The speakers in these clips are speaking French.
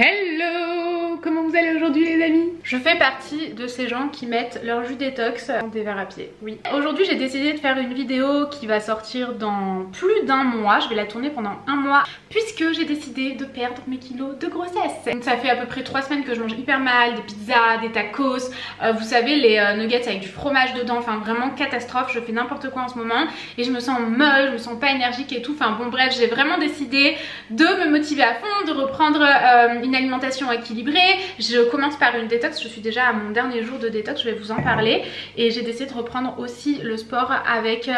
Hello! Comment vous allez aujourd'hui les amis? Je fais partie de ces gens qui mettent leur jus détox dans des verres à pied, oui. Aujourd'hui j'ai décidé de faire une vidéo qui va sortir dans plus d'un mois. Je vais la tourner pendant un mois puisque j'ai décidé de perdre mes kilos de grossesse. Donc ça fait à peu près 3 semaines que je mange hyper mal, des pizzas, des tacos, vous savez les nuggets avec du fromage dedans, enfin vraiment catastrophe. Je fais n'importe quoi en ce moment et je me sens molle, je me sens pas énergique et tout. Enfin bon bref, j'ai vraiment décidé de me motiver à fond, de reprendre une alimentation équilibrée. Je commence par une détox, je suis déjà à mon dernier jour de détox, je vais vous en parler. Et j'ai décidé de reprendre aussi le sport avec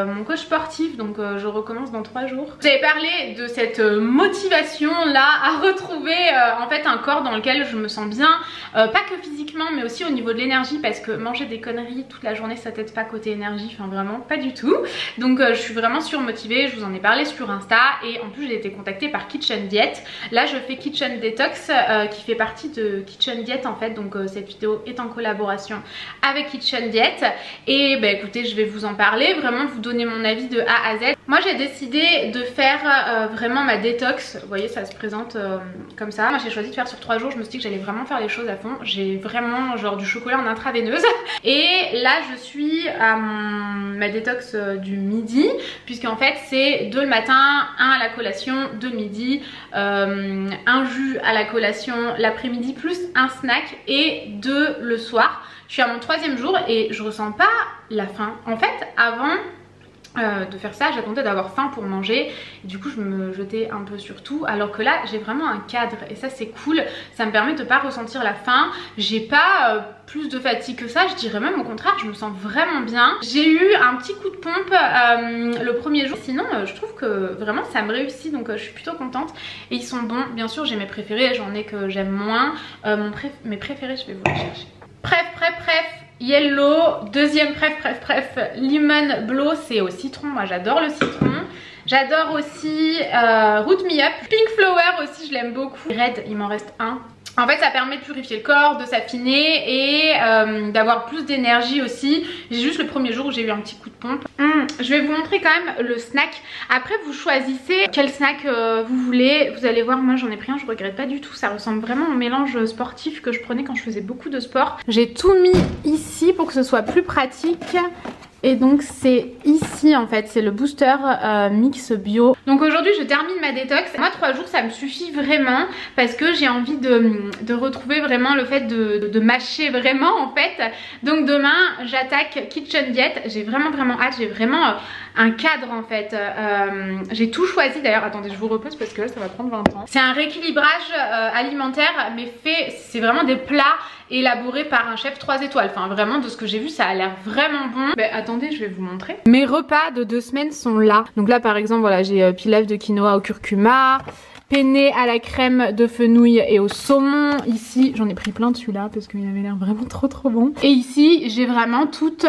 mon coach sportif, donc je recommence dans 3 jours. J'avais parlé de cette motivation là à retrouver en fait un corps dans lequel je me sens bien, pas que physiquement mais aussi au niveau de l'énergie, parce que manger des conneries toute la journée ça t'aide pas côté énergie, enfin vraiment pas du tout. Donc je suis vraiment surmotivée, je vous en ai parlé sur Insta et en plus j'ai été contactée par Kitchen Diet. Là je fais Kitchen Detox qui fait partie de Kitchen Diet en fait, donc cette vidéo est en collaboration avec Kitchen Diet et bah écoutez je vais vous en parler, vraiment vous donner mon avis de A à Z. Moi j'ai décidé de faire vraiment ma détox, vous voyez ça se présente comme ça. Moi j'ai choisi de faire sur 3 jours, je me suis dit que j'allais vraiment faire les choses à fond. J'ai vraiment genre du chocolat en intraveineuse et là je suis à ma détox du midi, puisque en fait c'est 2 le matin, 1 à la collation, 2 le midi, un jus à la collation l'après-midi plus un snack et 2 le soir. Je suis à mon 3e jour et je ressens pas la faim. En fait avant de faire ça j'attendais d'avoir faim pour manger et du coup je me jetais un peu sur tout, alors que là j'ai vraiment un cadre et ça c'est cool, ça me permet de pas ressentir la faim. J'ai pas plus de fatigue que ça, je dirais même au contraire, je me sens vraiment bien. J'ai eu un petit coup de pompe le premier jour, sinon je trouve que vraiment ça me réussit, donc je suis plutôt contente et ils sont bons. Bien sûr j'ai mes préférés, j'en ai que j'aime moins, mes préférés je vais vous les chercher. Bref, Yellow, deuxième bref, Lemon Blow, c'est au citron, moi j'adore le citron. J'adore aussi Root Me Up, Pink Flower aussi je l'aime beaucoup. Red, il m'en reste un. En fait ça permet de purifier le corps, de s'affiner et d'avoir plus d'énergie aussi. J'ai juste le premier jour où j'ai eu un petit coup de pompe. Je vais vous montrer quand même le snack. Après vous choisissez quel snack vous voulez. Vous allez voir, moi j'en ai pris un, je regrette pas du tout. Ça ressemble vraiment au mélange sportif que je prenais quand je faisais beaucoup de sport. J'ai tout mis ici pour que ce soit plus pratique. Et donc c'est ici en fait, c'est le booster mix bio. Donc aujourd'hui je termine ma détox. Moi 3 jours ça me suffit vraiment parce que j'ai envie de retrouver vraiment le fait de mâcher vraiment en fait. Donc demain j'attaque Kitchen Diet. J'ai vraiment hâte, j'ai vraiment un cadre en fait. J'ai tout choisi d'ailleurs, attendez je vous repose parce que là ça va prendre 20 ans. C'est un rééquilibrage alimentaire mais fait, c'est vraiment des plats élaboré par un chef 3 étoiles. Enfin vraiment de ce que j'ai vu ça a l'air vraiment bon. Mais attendez je vais vous montrer. Mes repas de 2 semaines sont là. Donc là par exemple voilà j'ai pilaf de quinoa au curcuma, penne à la crème de fenouil et au saumon. Ici j'en ai pris plein de celui-là parce qu'il avait l'air vraiment trop bon. Et ici j'ai vraiment toutes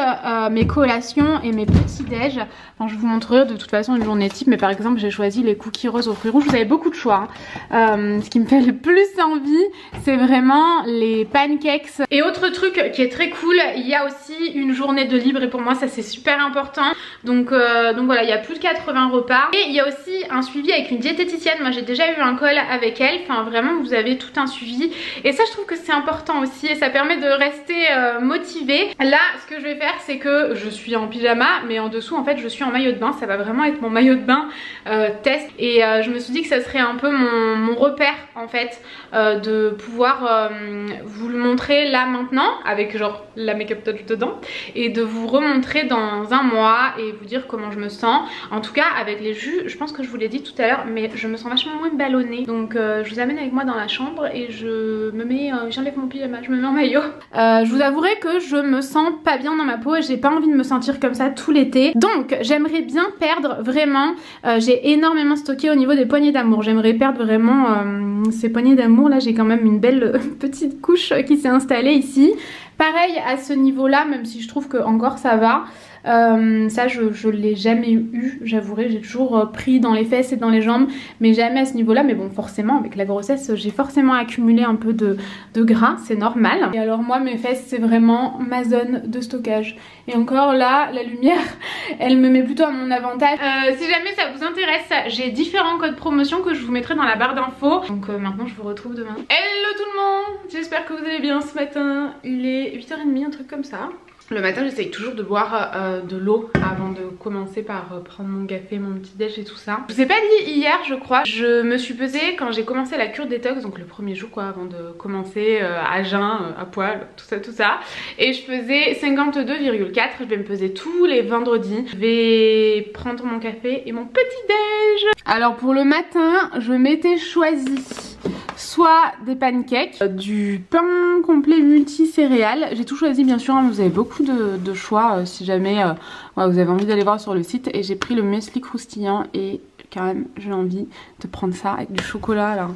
mes collations et mes petits déj. Enfin, je vous montrerai de toute façon une journée type, mais par exemple j'ai choisi les cookies roses aux fruits rouges. Vous avez beaucoup de choix hein. Ce qui me fait le plus envie c'est vraiment les pancakes. Et autre truc qui est très cool, il y a aussi une journée de libre et pour moi ça c'est super important. Donc voilà, il y a plus de 80 repas. Et il y a aussi un suivi avec une diététicienne. Moi j'ai déjà eu un call avec elle, enfin vraiment vous avez tout un suivi et ça je trouve que c'est important aussi et ça permet de rester motivé. Là ce que je vais faire c'est que je suis en pyjama mais en dessous en fait je suis en maillot de bain, ça va vraiment être mon maillot de bain test et je me suis dit que ça serait un peu mon repère en fait de pouvoir vous le montrer là maintenant avec genre la make-up touch dedans et de vous remontrer dans un mois et vous dire comment je me sens. En tout cas avec les jus, je pense que je vous l'ai dit tout à l'heure mais je me sens vachement moins ballonnée, donc je vous amène avec moi dans la chambre et je me mets, j'enlève mon pyjama, je me mets en maillot. Je vous avouerai que je me sens pas bien dans ma peau et j'ai pas envie de me sentir comme ça tout l'été, donc j'aimerais bien perdre vraiment, j'ai énormément stocké au niveau des poignées d'amour, j'aimerais perdre vraiment ces poignées d'amour. Là j'ai quand même une belle petite couche qui s'est installée ici Pareil à ce niveau là, même si je trouve que encore ça va. Ça je l'ai jamais eu, j'avouerai, j'ai toujours pris dans les fesses et dans les jambes, mais jamais à ce niveau là. Mais bon, forcément avec la grossesse j'ai forcément accumulé un peu de gras, c'est normal. Et alors moi mes fesses c'est vraiment ma zone de stockage, et encore là la lumière elle me met plutôt à mon avantage. Si jamais ça vous intéresse, j'ai différents codes promotion que je vous mettrai dans la barre d'infos. Donc maintenant je vous retrouve demain. Hello tout le monde, j'espère que vous allez bien ce matin. Il est 8h30, un truc comme ça. Le matin j'essaye toujours de boire de l'eau avant de commencer par prendre mon café, mon petit déj et tout ça. Je vous ai pas dit hier je crois, je me suis pesée quand j'ai commencé la cure détox, donc le premier jour quoi, avant de commencer à jeun, à poil, tout ça. Et je faisais 52,4, je vais me peser tous les vendredis. Je vais prendre mon café et mon petit déj. Alors pour le matin je m'étais choisi soit des pancakes, du pain complet multicéréales. J'ai tout choisi bien sûr, hein, vous avez beaucoup de choix si jamais ouais, vous avez envie d'aller voir sur le site. Et j'ai pris le muesli croustillant et quand même j'ai envie de prendre ça avec du chocolat là.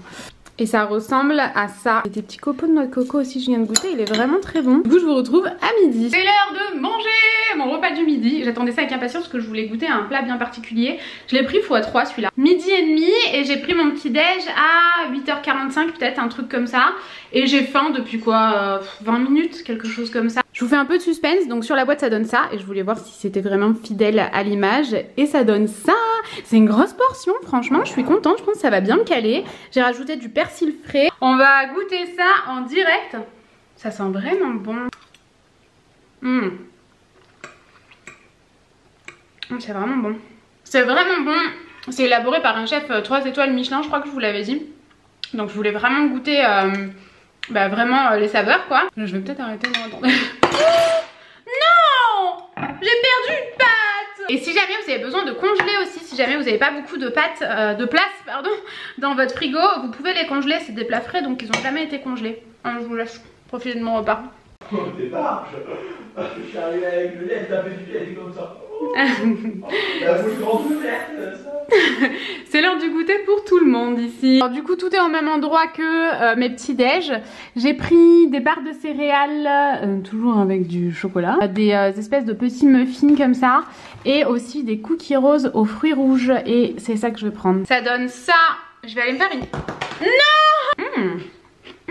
Et ça ressemble à ça. Et des petits copeaux de noix de coco aussi, je viens de goûter, il est vraiment très bon. Du coup je vous retrouve à midi. C'est l'heure de manger mon repas du midi. J'attendais ça avec impatience parce que je voulais goûter un plat bien particulier. Je l'ai pris x3 celui-là. Midi et demi, et j'ai pris mon petit déj à 8h45 peut-être, un truc comme ça. Et j'ai faim depuis quoi 20 minutes, quelque chose comme ça. Je vous fais un peu de suspense, donc sur la boîte ça donne ça. Et je voulais voir si c'était vraiment fidèle à l'image. Et ça donne ça. C'est une grosse portion, franchement je suis contente, je pense que ça va bien me caler. J'ai rajouté du persil frais. On va goûter ça en direct. Ça sent vraiment bon. C'est vraiment bon. C'est vraiment bon. C'est élaboré par un chef 3 étoiles Michelin, je crois que je vous l'avais dit. Donc je voulais vraiment goûter vraiment les saveurs quoi. Je vais peut-être arrêter, non attendez. Non, j'ai perdu une pâte. Et si jamais vous avez besoin de congeler aussi, si jamais vous n'avez pas beaucoup de pâtes, de place pardon, dans votre frigo, vous pouvez les congeler, c'est des plats frais donc ils n'ont jamais été congelés. Je vous laisse profiter de mon repas. Au départ, je suis arrivé avec le lait, t'as fait du lait comme ça. C'est l'heure du goûter pour tout le monde ici. Alors, du coup tout est au même endroit que mes petits déj. J'ai pris des barres de céréales, toujours avec du chocolat, des espèces de petits muffins comme ça, et aussi des cookies roses aux fruits rouges, et c'est ça que je vais prendre. Ça donne ça. Je vais aller me faire une... Non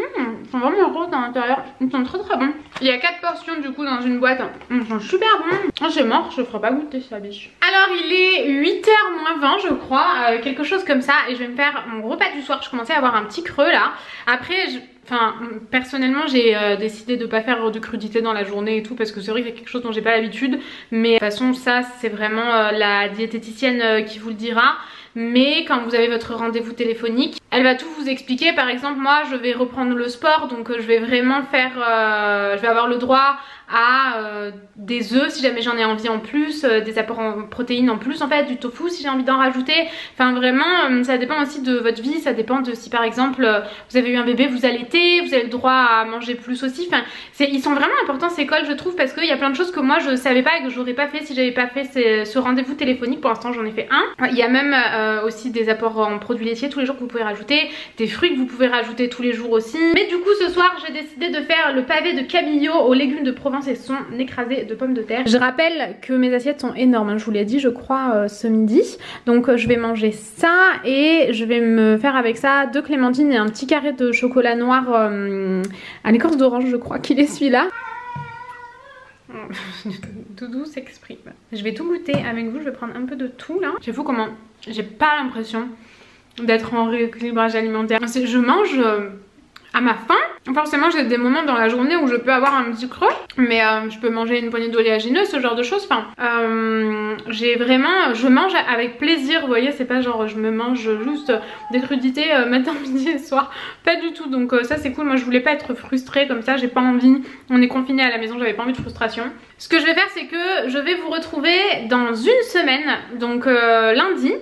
ils sont vraiment roses à l'intérieur, ils sont très bons. Il y a 4 portions du coup dans une boîte, ils sont super bons. C'est mort, je ferai pas goûter ça biche. Alors il est 8h moins 20 je crois, quelque chose comme ça, et je vais me faire mon repas du soir. Je commençais à avoir un petit creux là. Après personnellement j'ai décidé de pas faire de crudité dans la journée et tout, parce que c'est vrai que c'est quelque chose dont j'ai pas l'habitude. Mais de toute façon ça c'est vraiment la diététicienne qui vous le dira. Mais quand vous avez votre rendez-vous téléphonique, elle va tout vous expliquer. Par exemple moi je vais reprendre le sport, donc je vais vraiment faire, je vais avoir le droit à des œufs si jamais j'en ai envie en plus, des apports en protéines en plus en fait, du tofu si j'ai envie d'en rajouter. Enfin vraiment ça dépend aussi de votre vie, ça dépend de si par exemple vous avez eu un bébé, vous allaitez, vous avez le droit à manger plus aussi. Enfin ils sont vraiment importants ces cols je trouve, parce qu'il y a plein de choses que moi je savais pas et que j'aurais pas fait si j'avais pas fait ce rendez-vous téléphonique. Pour l'instant j'en ai fait un. Il y a même aussi des apports en produits laitiers tous les jours que vous pouvez rajouter, des fruits que vous pouvez rajouter tous les jours aussi. Mais du coup ce soir j'ai décidé de faire le pavé de Camillo aux légumes de Provence et son écrasé de pommes de terre. Je rappelle que mes assiettes sont énormes, hein, je vous l'ai dit je crois ce midi. Donc je vais manger ça, et je vais me faire avec ça 2 clémentines et un petit carré de chocolat noir à l'écorce d'orange, je crois qu'il est celui-là. Doudou s'exprime. Je vais tout goûter avec vous, je vais prendre un peu de tout là. C'est fou comment j'ai pas l'impression d'être en rééquilibrage alimentaire. Je mange à ma faim. Forcément j'ai des moments dans la journée où je peux avoir un petit creux, mais je peux manger une poignée d'oléagineux, ce genre de choses. Enfin je mange avec plaisir, vous voyez, c'est pas genre je me mange juste des crudités matin, midi et soir, pas du tout. Donc ça c'est cool. Moi je voulais pas être frustrée comme ça, j'ai pas envie, on est confiné à la maison, j'avais pas envie de frustration. Ce que je vais faire c'est que je vais vous retrouver dans une semaine, donc lundi,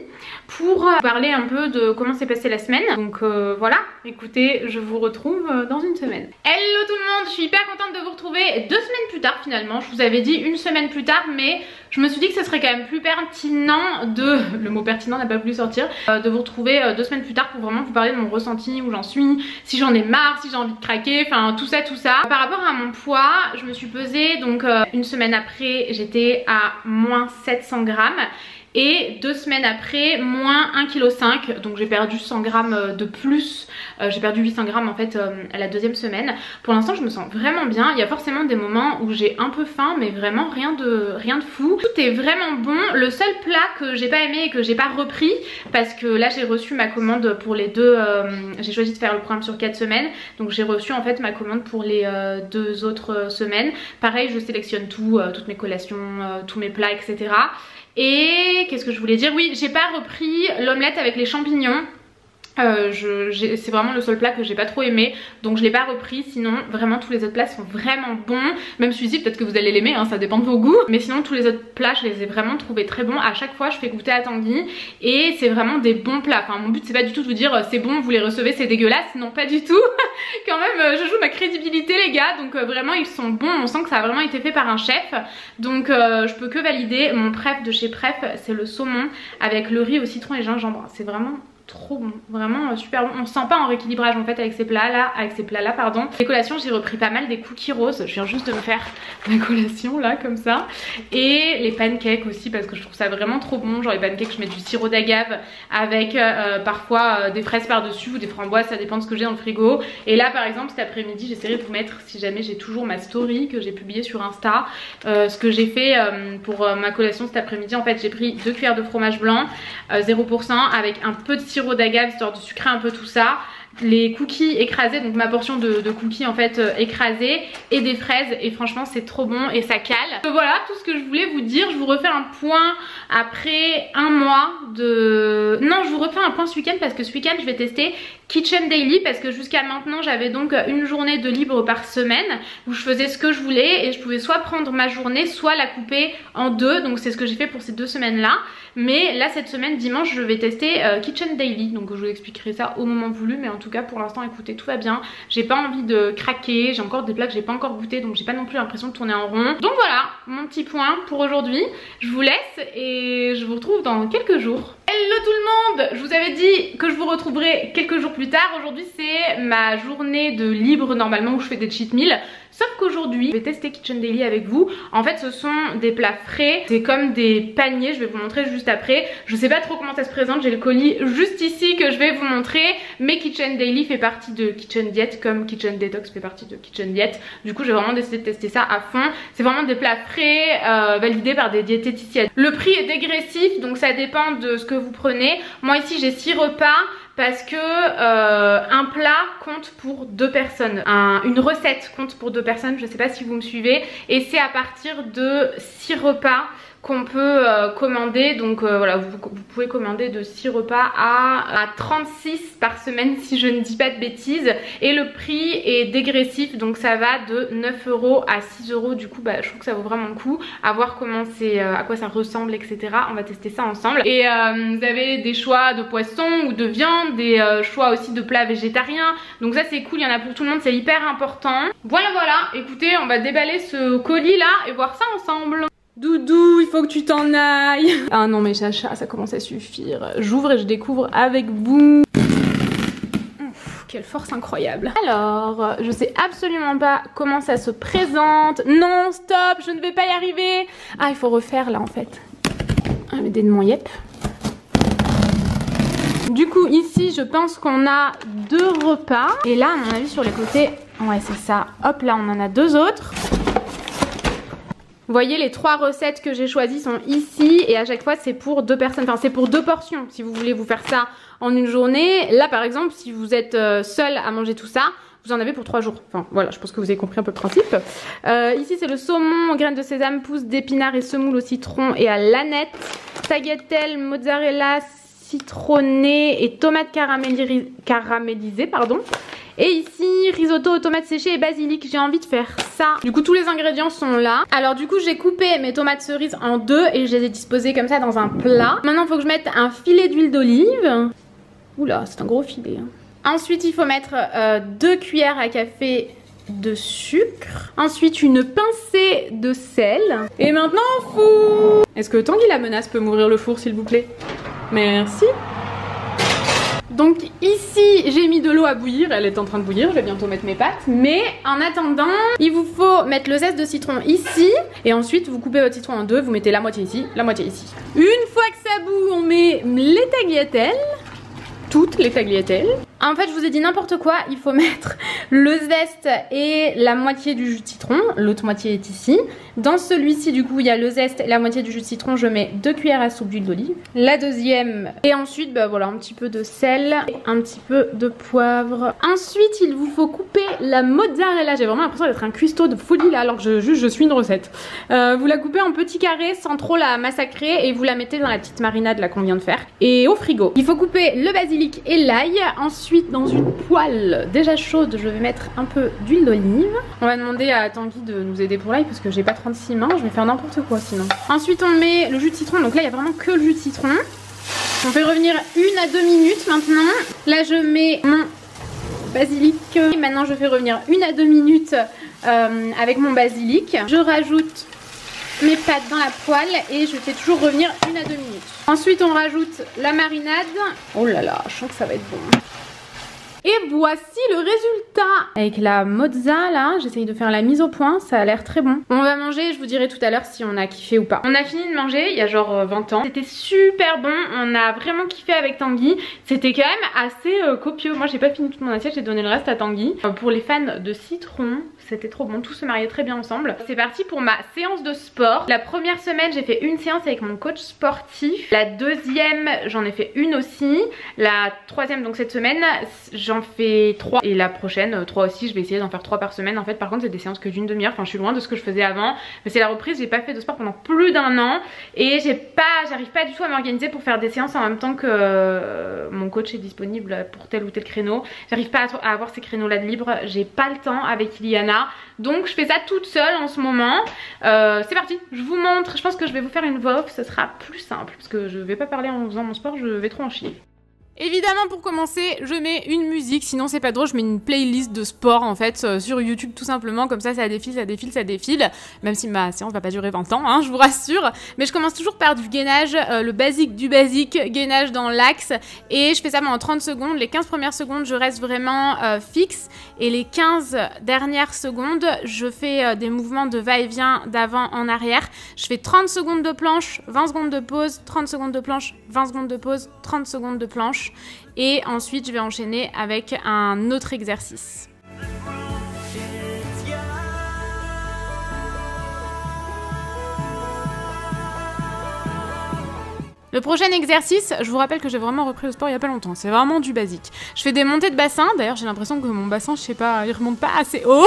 pour parler un peu de comment s'est passée la semaine. Donc voilà, écoutez, je vous retrouve dans une semaine. Hello tout le monde, je suis hyper contente de vous retrouver 2 semaines plus tard finalement. Je vous avais dit 1 semaine plus tard, mais je me suis dit que ce serait quand même plus pertinent de, le mot pertinent n'a pas voulu sortir, de vous retrouver 2 semaines plus tard pour vraiment vous parler de mon ressenti, où j'en suis, si j'en ai marre, si j'ai envie de craquer, enfin tout ça. Par rapport à mon poids, je me suis pesée donc 1 semaine après j'étais à moins 700 grammes. Et 2 semaines après, moins 1,5 kg. Donc j'ai perdu 100 grammes de plus. J'ai perdu 800 grammes en fait à la 2e semaine. Pour l'instant je me sens vraiment bien. Il y a forcément des moments où j'ai un peu faim, mais vraiment rien de fou. Tout est vraiment bon. Le seul plat que j'ai pas aimé et que j'ai pas repris, parce que là j'ai reçu ma commande pour les 2, j'ai choisi de faire le programme sur 4 semaines. Donc j'ai reçu en fait ma commande pour les 2 autres semaines. Pareil, je sélectionne tout, toutes mes collations, tous mes plats, etc. Et qu'est-ce que je voulais dire? Oui, j'ai pas repris l'omelette avec les champignons. C'est vraiment le seul plat que j'ai pas trop aimé, donc je l'ai pas repris. Sinon vraiment tous les autres plats sont vraiment bons. Même celui-ci peut-être que vous allez l'aimer, hein, ça dépend de vos goûts. Mais sinon tous les autres plats je les ai vraiment trouvés très bons. À chaque fois je fais goûter à Tanguy et c'est vraiment des bons plats. Enfin mon but c'est pas du tout de vous dire c'est bon, vous les recevez, c'est dégueulasse. Non pas du tout. Quand même je joue ma crédibilité les gars. Donc vraiment ils sont bons, on sent que ça a vraiment été fait par un chef. Donc je peux que valider. Mon préf de chez Pref c'est le saumon avec le riz au citron et gingembre. C'est vraiment trop bon, vraiment super bon. On se sent pas en rééquilibrage en fait avec ces plats là, pardon. Les collations, j'ai repris pas mal des cookies roses. Je viens juste de me faire ma collation là comme ça. Et les pancakes aussi parce que je trouve ça vraiment trop bon. Genre les pancakes, je mets du sirop d'agave avec parfois des fraises par dessus ou des framboises, ça dépend de ce que j'ai dans le frigo. Et là par exemple cet après-midi j'essaierai de vous mettre, si jamais j'ai toujours ma story que j'ai publiée sur Insta, ce que j'ai fait pour ma collation cet après-midi. En fait j'ai pris 2 cuillères de fromage blanc 0% avec un peu de sirop d'agave histoire de sucrer un peu tout ça, les cookies écrasés, donc ma portion de cookies en fait écrasés, et des fraises, et franchement c'est trop bon et ça cale. Donc voilà tout ce que je voulais vous dire. Je vous refais un point après 1 mois de... Non, je vous refais un point ce week-end parce que ce week-end je vais tester Kitchen Daily, parce que jusqu'à maintenant j'avais donc une journée de libre par semaine où je faisais ce que je voulais et je pouvais soit prendre ma journée soit la couper en 2. Donc c'est ce que j'ai fait pour ces 2 semaines là. Mais là cette semaine dimanche je vais tester Kitchen Daily, donc je vous expliquerai ça au moment voulu. Mais en tout cas pour l'instant écoutez, tout va bien. J'ai pas envie de craquer, j'ai encore des plats que j'ai pas encore goûté, donc j'ai pas non plus l'impression de tourner en rond. Donc voilà mon petit point pour aujourd'hui. Je vous laisse et je vous retrouve dans quelques jours. Hello tout le monde! Je vous avais dit que je vous retrouverai quelques jours plus tard. Aujourd'hui c'est ma journée de libre normalement où je fais des cheat meals. Sauf qu'aujourd'hui, je vais tester Kitchen Daily avec vous. En fait, ce sont des plats frais. C'est comme des paniers, je vais vous montrer juste après. Je sais pas trop comment ça se présente, j'ai le colis juste ici que je vais vous montrer. Mais Kitchen Daily fait partie de Kitchen Diet, comme Kitchen Detox fait partie de Kitchen Diet. Du coup, j'ai vraiment décidé de tester ça à fond. C'est vraiment des plats frais, validés par des diététiciennes. Le prix est dégressif, donc ça dépend de ce que vous prenez. Moi ici, j'ai 6 repas. Parce que un plat compte pour 2 personnes, une recette compte pour 2 personnes, je sais pas si vous me suivez. Et c'est à partir de 6 repas qu'on peut commander. Donc voilà, vous pouvez commander de 6 repas à 36 par semaine si je ne dis pas de bêtises. Et le prix est dégressif, donc ça va de 9 € à 6 €. Du coup bah, je trouve que ça vaut vraiment le coup. À voir comment c'est, à quoi ça ressemble, etc. On va tester ça ensemble. Et vous avez des choix de poisson ou de viande, des choix aussi de plats végétariens. Donc ça c'est cool, il y en a pour tout le monde, c'est hyper important. Voilà, écoutez, on va déballer ce colis là et voir ça ensemble. Doudou, il faut que tu t'en ailles. Ah non mais Chacha, ça commence à suffire. J'ouvre et je découvre avec vous. Quelle force incroyable. Alors, je sais absolument pas comment ça se présente. Non, stop, je ne vais pas y arriver. Ah, il faut refaire là en fait. Ah mais des de mon yep. Du coup ici je pense qu'on a 2 repas. Et là à mon avis sur les côtés, ouais c'est ça. Hop là on en a 2 autres. Vous voyez les 3 recettes que j'ai choisies sont ici et à chaque fois c'est pour 2 personnes, enfin c'est pour 2 portions si vous voulez vous faire ça en une journée. Là par exemple si vous êtes seul à manger tout ça, vous en avez pour 3 jours. Enfin voilà, je pense que vous avez compris un peu le principe. Ici c'est le saumon aux graines de sésame, pousses d'épinards et semoule au citron et à l'aneth, tagliatelle, mozzarella, citronné et tomates caramélisées pardon. Et ici, risotto, tomates séchées et basilic. J'ai envie de faire ça. Du coup, tous les ingrédients sont là. Alors du coup, j'ai coupé mes tomates cerises en deux et je les ai disposées comme ça dans un plat. Maintenant, il faut que je mette un filet d'huile d'olive. Oula, c'est un gros filet. Ensuite, il faut mettre 2 cuillères à café de sucre. Ensuite, une pincée de sel. Et maintenant, on fout. Est-ce que Tanguy la menace peut m'ouvrir le four, s'il vous plaît? Merci. Donc ici, j'ai mis de l'eau à bouillir. Elle est en train de bouillir. Je vais bientôt mettre mes pâtes. Mais en attendant, il vous faut mettre le zeste de citron ici. Et ensuite, vous coupez votre citron en deux. Vous mettez la moitié ici, la moitié ici. Une fois que ça bout, on met les tagliatelles. Toutes les tagliatelles. En fait, je vous ai dit n'importe quoi. Il faut mettre le zeste et la moitié du jus de citron. L'autre moitié est ici. Dans celui-ci, du coup, il y a le zeste et la moitié du jus de citron. Je mets 2 cuillères à soupe d'huile d'olive. La deuxième. Et ensuite, bah voilà, un petit peu de sel. Un petit peu de poivre. Ensuite, il vous faut couper la mozzarella. J'ai vraiment l'impression d'être un cuistot de folie là, alors que je suis une recette. Vous la coupez en petits carrés sans trop la massacrer. Et vous la mettez dans la petite marinade là qu'on vient de faire. Et au frigo. Il faut couper le basilic et l'ail. Ensuite, dans une poêle déjà chaude, je vais mettre un peu d'huile d'olive. On va demander à Tanguy de nous aider pour l'ail parce que j'ai pas 36 mains, je vais faire n'importe quoi sinon. Ensuite, on met le jus de citron. Donc là, il y a vraiment que le jus de citron. On fait revenir 1 à 2 minutes maintenant. Là, je mets mon basilic. Et maintenant, je fais revenir 1 à 2 minutes avec mon basilic. Je rajoute mes pâtes dans la poêle et je fais toujours revenir 1 à 2 minutes. Ensuite, on rajoute la marinade. Oh là là, je sens que ça va être bon. Et voici le résultat. Avec la mozza là, j'essaye de faire la mise au point, ça a l'air très bon. On va manger, je vous dirai tout à l'heure si on a kiffé ou pas. On a fini de manger il y a genre 20 ans. C'était super bon, on a vraiment kiffé avec Tanguy. C'était quand même assez copieux. Moi j'ai pas fini toute mon assiette, j'ai donné le reste à Tanguy. Pour les fans de citron, c'était trop bon, tout se mariait très bien ensemble. C'est parti pour ma séance de sport. La première semaine j'ai fait une séance avec mon coach sportif. La deuxième j'en ai fait une aussi. La troisième donc cette semaine j'en fais 3 et la prochaine 3 aussi. Je vais essayer d'en faire 3 par semaine. En fait par contre c'est des séances que d'une demi-heure. Enfin je suis loin de ce que je faisais avant. Mais c'est la reprise, j'ai pas fait de sport pendant plus d'1 an. Et j'arrive pas du tout à m'organiser pour faire des séances en même temps que mon coach est disponible pour tel ou tel créneau. J'arrive pas à avoir ces créneaux là de libre. J'ai pas le temps avec Iliana. Donc je fais ça toute seule en ce moment. C'est parti, je vous montre. Je pense que je vais vous faire une voix off, ce sera plus simple. Parce que je vais pas parler en faisant mon sport, je vais trop en chier. Évidemment pour commencer je mets une musique, sinon c'est pas drôle, je mets une playlist de sport en fait sur YouTube tout simplement, comme ça défile, ça défile, ça défile, même si ma séance va pas durer 20 ans hein, je vous rassure, mais je commence toujours par du gainage, le basique du basique, gainage dans l'axe, et je fais ça pendant 30 secondes, les 15 premières secondes je reste vraiment fixe, et les 15 dernières secondes je fais des mouvements de va-et-vient d'avant en arrière, je fais 30 secondes de planche, 20 secondes de pause, 30 secondes de planche, 20 secondes de pause, 30 secondes de planche. Et ensuite je vais enchaîner avec un autre exercice. Le prochain exercice, je vous rappelle que j'ai vraiment repris le sport il y a pas longtemps, c'est vraiment du basique. Je fais des montées de bassin, d'ailleurs j'ai l'impression que mon bassin, je sais pas, il remonte pas assez haut,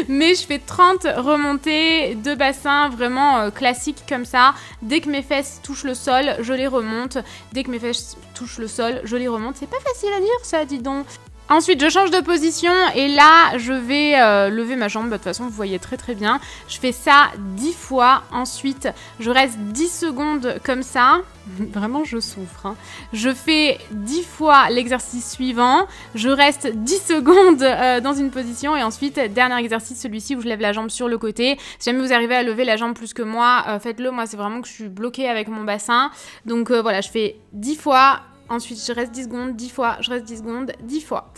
mais je fais 30 remontées de bassin vraiment classiques comme ça. Dès que mes fesses touchent le sol, je les remonte. Dès que mes fesses touchent le sol, je les remonte. C'est pas facile à dire ça, dis donc. Ensuite je change de position et là je vais lever ma jambe, de toute façon vous voyez très très bien. Je fais ça 10 fois, ensuite je reste 10 secondes comme ça, vraiment je souffre hein. Je fais 10 fois l'exercice suivant, je reste 10 secondes dans une position et ensuite dernier exercice, celui-ci où je lève la jambe sur le côté. Si jamais vous arrivez à lever la jambe plus que moi, faites-le, moi c'est vraiment que je suis bloquée avec mon bassin. Donc voilà, je fais 10 fois. Ensuite, je reste 10 secondes, 10 fois, je reste 10 secondes, 10 fois.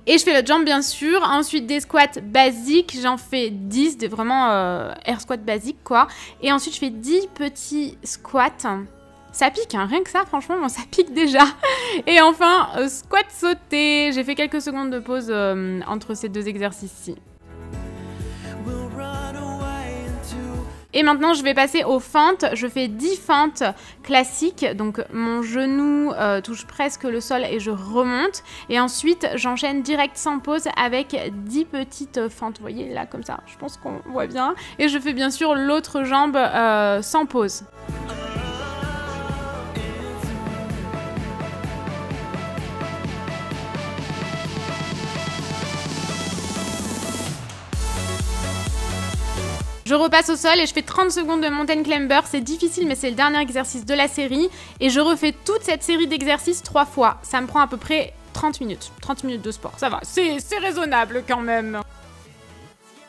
Et je fais le jump, bien sûr. Ensuite, des squats basiques. J'en fais 10, des vraiment air squat basiques, quoi. Et ensuite, je fais 10 petits squats. Ça pique, hein, rien que ça, franchement, moi, ça pique déjà. Et enfin, squat sauté. J'ai fait quelques secondes de pause entre ces deux exercices-ci. Et maintenant je vais passer aux fentes, je fais 10 fentes classiques, donc mon genou touche presque le sol et je remonte. Et ensuite j'enchaîne direct sans pause avec 10 petites fentes, vous voyez là comme ça, je pense qu'on voit bien. Et je fais bien sûr l'autre jambe sans pause. Je repasse au sol et je fais 30 secondes de mountain climber. C'est difficile mais c'est le dernier exercice de la série. Et je refais toute cette série d'exercices 3 fois. Ça me prend à peu près 30 minutes. 30 minutes de sport, ça va, c'est raisonnable quand même.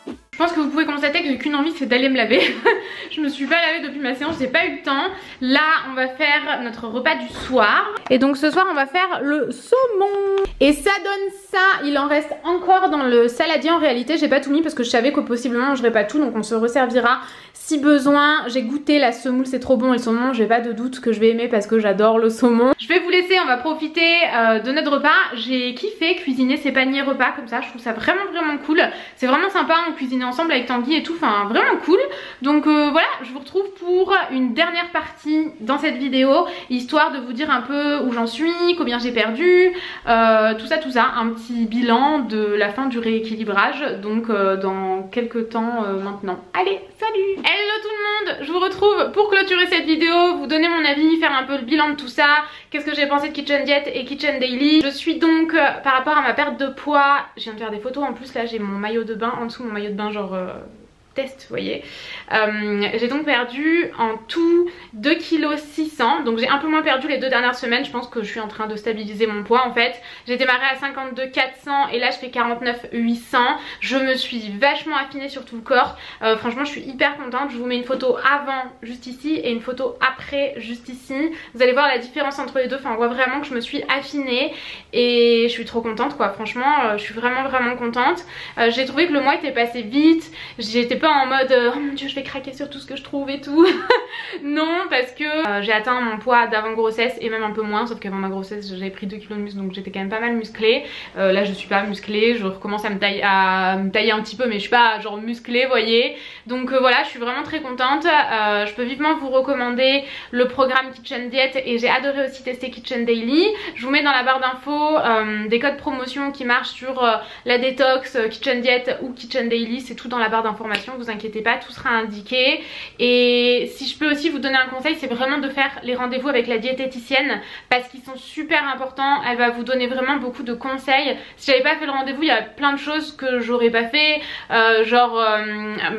Je pense que vous pouvez constater que j'ai qu'une envie, c'est d'aller me laver. Je me suis pas lavée depuis ma séance, j'ai pas eu le temps. Là, on va faire notre repas du soir. Et donc ce soir, on va faire le saumon. Et ça donne ça. Il en reste encore dans le saladier. En réalité, j'ai pas tout mis parce que je savais que possiblement, je mangerais pas tout. Donc on se resservira si besoin. J'ai goûté la semoule, c'est trop bon. Et le saumon, j'ai pas de doute que je vais aimer parce que j'adore le saumon. Je vais vous laisser, on va profiter de notre repas. J'ai kiffé cuisiner ces paniers repas comme ça. Je trouve ça vraiment cool. C'est vraiment sympa, on cuisine ensemble avec Tanguy et tout, enfin vraiment cool. Donc voilà, je vous retrouve pour une dernière partie dans cette vidéo, histoire de vous dire un peu où j'en suis, combien j'ai perdu, tout ça, un petit bilan de la fin du rééquilibrage, donc dans quelques temps maintenant. Allez, salut! Hello tout le monde, je vous retrouve pour clôturer cette vidéo, vous donner mon avis, faire un peu le bilan de tout ça, qu'est-ce que j'ai pensé de Kitchen Diet et Kitchen Daily. Je suis donc, par rapport à ma perte de poids, je viens de faire des photos, en plus là j'ai mon maillot de bain en dessous, mon maillot de bain genre test, vous voyez. J'ai donc perdu en tout 2,6 kg, donc j'ai un peu moins perdu les 2 dernières semaines. Je pense que je suis en train de stabiliser mon poids en fait. J'ai démarré à 52,400 et là je fais 49,800. Je me suis vachement affinée sur tout le corps, franchement je suis hyper contente. Je vous mets une photo avant juste ici et une photo après juste ici. Vous allez voir la différence entre les deux, enfin on voit vraiment que je me suis affinée et je suis trop contente quoi, franchement je suis vraiment contente. J'ai trouvé que le mois était passé vite, j'étais pas en mode oh mon dieu je vais craquer sur tout ce que je trouve et tout. Non, parce que j'ai atteint mon poids d'avant grossesse et même un peu moins, sauf qu'avant ma grossesse j'avais pris 2 kg de muscle donc j'étais quand même pas mal musclée. Là je suis pas musclée, je recommence à me tailler un petit peu mais je suis pas genre musclée, vous voyez. Donc voilà, je suis vraiment très contente. Je peux vivement vous recommander le programme Kitchen Diet et j'ai adoré aussi tester Kitchen Daily. Je vous mets dans la barre d'infos des codes promotion qui marchent sur la détox, Kitchen Diet ou Kitchen Daily, c'est tout dans la barre d'information. Vous inquiétez pas, tout sera indiqué. Et si je peux aussi vous donner un conseil, c'est vraiment de faire les rendez-vous avec la diététicienne parce qu'ils sont super importants. Elle va vous donner vraiment beaucoup de conseils. Si j'avais pas fait le rendez-vous, il y a plein de choses que j'aurais pas fait, genre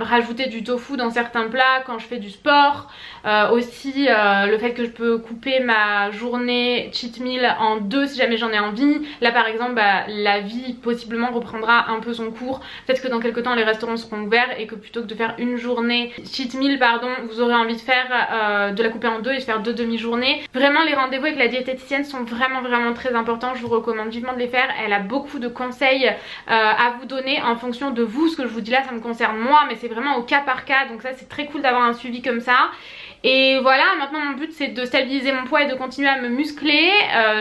rajouter du tofu dans certains plats quand je fais du sport, aussi le fait que je peux couper ma journée cheat meal en 2 si jamais j'en ai envie. Là par exemple la vie possiblement reprendra un peu son cours, peut-être que dans quelques temps les restaurants seront ouverts et que plutôt que de faire une journée cheat meal pardon, vous aurez envie de faire de la couper en 2 et de faire 2 demi-journées. Vraiment les rendez-vous avec la diététicienne sont vraiment très importants, je vous recommande vivement de les faire. Elle a beaucoup de conseils à vous donner en fonction de vous. Ce que je vous dis là ça me concerne moi mais c'est vraiment au cas par cas, donc ça c'est très cool d'avoir un suivi comme ça. Et voilà, maintenant mon but c'est de stabiliser mon poids et de continuer à me muscler.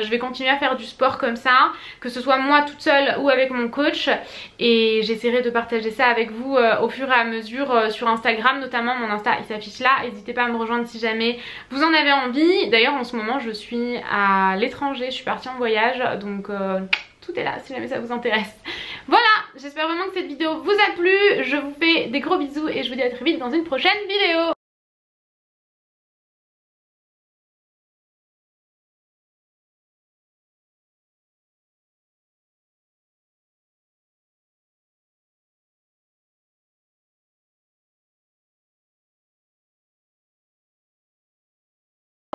Je vais continuer à faire du sport comme ça, que ce soit moi toute seule ou avec mon coach. Et j'essaierai de partager ça avec vous au fur et à mesure sur Instagram, notamment mon Insta il s'affiche là. N'hésitez pas à me rejoindre si jamais vous en avez envie. D'ailleurs en ce moment je suis à l'étranger, je suis partie en voyage, donc tout est là si jamais ça vous intéresse. Voilà, j'espère vraiment que cette vidéo vous a plu. Je vous fais des gros bisous et je vous dis à très vite dans une prochaine vidéo.